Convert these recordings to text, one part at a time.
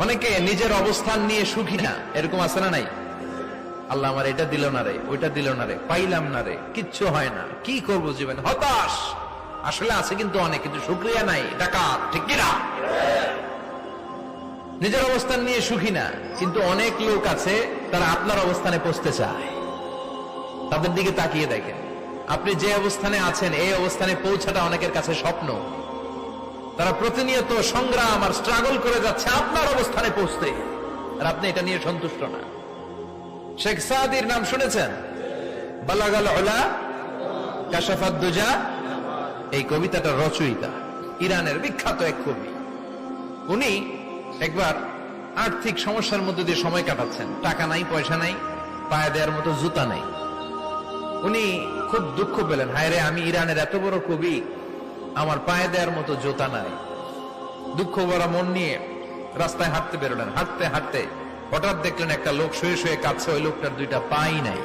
অনেকে নিজের অবস্থান নিয়ে সুখী না, এরকম আছে না নাই? আল্লাহ আমার এটা দিল না রে, ওইটা দিল না রে, পাইলাম না রে, কিচ্ছু হয় না, কি করবো জীবন, হতাশ। আসলে আছে কিন্তু অনেক, কিন্তু শুকরিয়া নাই, ডাকাত, ঠিক কিনা? নিজের অবস্থান নিয়ে সুখী না, কিন্তু অনেক লোক আছে তারা আপনার অবস্থানে পৌঁছতে চায়। তাদের দিকে তাকিয়ে দেখেন, আপনি যে অবস্থানে আছেন এই অবস্থানে পৌঁছাটা অনেকের কাছে স্বপ্ন। তারা প্রতিনিয়ত সংগ্রাম আর স্ট্রাগল করে যাচ্ছে আপনার অবস্থানে পৌঁছতে, আর আপনি এটা নিয়ে সন্তুষ্ট না। শেখ সাদির নাম শুনেছেন? বালাগাল উলা কাশাফাত দুজা, এই কবিতাটা রচয়িতা ইরানের বিখ্যাত এক কবি। উনি একবার আর্থিক সমস্যার মধ্যে দিয়ে সময় কাটাচ্ছেন, টাকা নাই, পয়সা নাই, পায়ে দেওয়ার মতো জুতা নাই। উনি খুব দুঃখ পেলেন, হায় রে, আমি ইরানের এত বড় কবি, আমার পায়ে দেওয়ার মতো জুতা নাই। দুঃখ ভরা মন নিয়ে রাস্তায় হাঁটতে বেরোলেন। হাঁটতে হাঁটতে হঠাৎ দেখলেন একটা লোক শুয়ে শুয়ে কাঁদছে, ওই লোকটার দুইটা পাই নাই,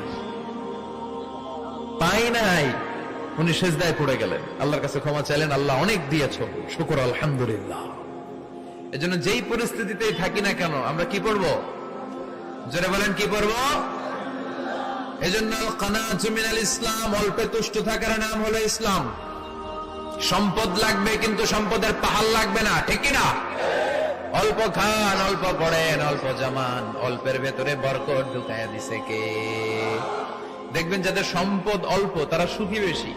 পাই নাই। উনি সেজদায় পড়ে গেলেন, আল্লাহর কাছে ক্ষমা চাইলেন, আল্লাহ অনেক দিয়েছো, শুকর আলহামদুলিল্লাহ। এজন্য যেই পরিস্থিতিতেই থাকি না কেন আমরা কি পড়বো? জোরে বলেন, কি পড়বো? এজন্য কানাতু মিনাল ইসলাম, অল্পে তুষ্ট থাকার নাম হলো ইসলাম। সম্পদ লাগবে কিন্তু সম্পদের পাহাড় লাগবে না, ঠিক কিনা? অল্প খান, অল্প পড়েন, অল্প জমান, অল্পের ভেতরে বরকত ঢুকায়া দিছে কে? দেখবেন যাদের সম্পদ অল্প তারা সুখী বেশি।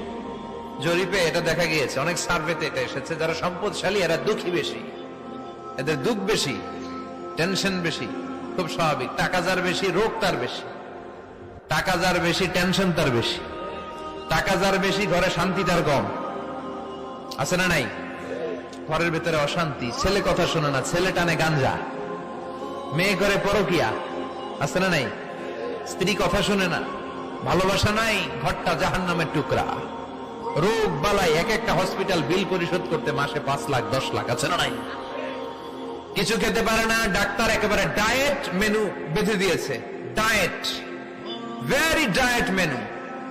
জরিপে এটা দেখা গিয়েছে, অনেক সার্ভেতে এটা এসেছে, যারা সম্পদশালী এরা দুঃখী বেশি, এদের দুঃখ বেশি, টেনশন বেশি। খুব স্বাভাবিক, টাকা যার বেশি রোগ তার বেশি, টাকা যার বেশি টেনশন তার বেশি, টাকা যার বেশি ঘরে শান্তি তার কম। আছে না নাই? ঘরের ভেতরে অশান্তি, ছেলে কথা শোনে না, ছেলে টানে গাঞ্জা, মেয়ে করে পরকিয়া। আছে না নাই? স্ত্রী কথা শোনে না, ভালোবাসা নাই, ঘরটা জাহান্নামের টুকরা। রোগ বালাই, এক একটা হসপিটাল বিল পরিশোধ করতে মাসে 5 লাখ 10 লাখ। আছে না নাই? কিছু খেতে পারে না, ডাক্তার একেবারে ডায়েট মেনু বেঁধে দিয়েছে। ডায়েট, ভেরি ডায়েট মেনু,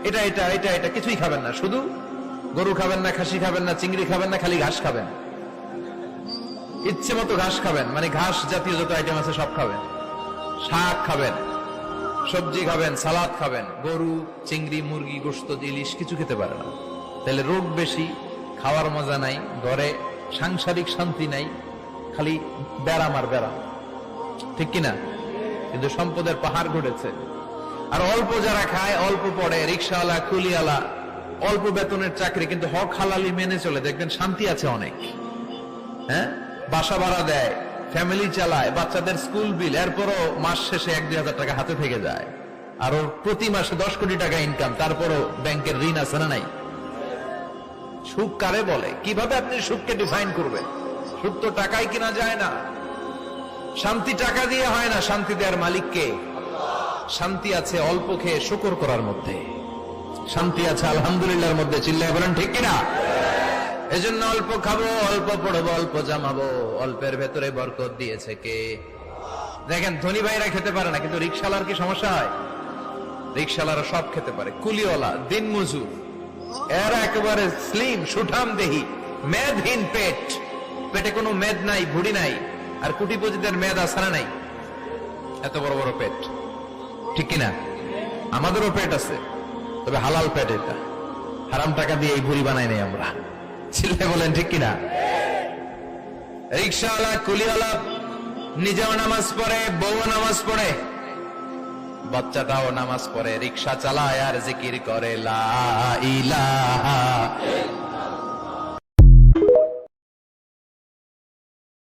এটা এটা এটা এটা কিছুই খাবেন না, শুধু গরু খাবেন না, খাসি খাবেন না, চিংড়ি খাবেন না, খালি ঘাস খাবেন। ইচ্ছে মতো ঘাস খাবেন, মানে ঘাস জাতীয় যত আইটেম আছে সব খাবেন। শাক খাবেন, সবজি খাবেন, সালাদ খাবেন। গরু, চিংড়ি, মুরগি, গোশত, ইলিশ কিছু খেতে পারে না। তাহলে রোগ বেশি, খাওয়ার মজা নাই, ঘরে সাংসারিক শান্তি নাই, খালি ব্যারাম আর ব্যারাম, ঠিক কিনা? কিন্তু সম্পদের পাহাড় ঘটেছে। আর অল্প যারা খায়, অল্প পড়ে, রিক্সাওয়ালা, কুলিওয়ালা, অল্প বেতনের চাকরি, কিন্তু হক হালালি মেনে চলে, দেখবেন শান্তি আছে অনেক। হ্যাঁ, বাসা ভাড়া দেয়, ফ্যামিলি চালায়, বাচ্চাদের স্কুল বিল, এরপরও মাস শেষে 1-2 হাজার টাকা হাতে থেকে যায়। আর ওর প্রতি মাসে 10 কোটি টাকা ইনকাম, তারপরও ব্যাংকের ঋণ আছে না নাই? সুখ কারে বলে? কিভাবে আপনি সুখকে ডিফাইন করবেন? সুখ তো টাকায় কিনা যায় না, শান্তি টাকা দিয়ে হয় না, শান্তি দেওয়ার মালিক কে? শান্তি আছে অল্প খেয়ে শুকর করার মধ্যে, শান্তি আছে আলহামদুলিল্লাহর মধ্যে। চিল্লায় বলেন, ঠিক কিনা? এজন্য অল্প খাবো, অল্প পড়বো, অল্প জামাবো, অল্পের ভেতরে বরকত দিয়েছে কে? দেখেন, ধনী ভাইরা খেতে পারে না, কিন্তু রিক্সাওয়ালার কি সমস্যা হয়? রিক্সাওয়ালারা সব খেতে পারে। কুলিওয়ালা, দিন মজুর, এরা একেবারে স্লিম, সুঠাম দেহি, মেদহীন পেট, পেটে কোনো মেদ নাই, ভুড়ি নাই। আর কোটিপতিদের মেদ আসারা নাই, এত বড় বড় পেট, ঠিক কিনা? আমাদেরও পেট আছে, তবে হালাল পেট, এটা হারাম টাকা দিয়ে এই ভুড়ি বানাই নাই আমরা। ছেলে বলেন, ঠিক কিনা? রিক্সাওয়ালা, কুলিওয়ালা নিজেও নামাজ পড়ে, বউ নামাজ পড়ে, বাচ্চাটাও নামাজ পড়ে, রিক্সা চালায় আর জিকির করে লা ইলাহা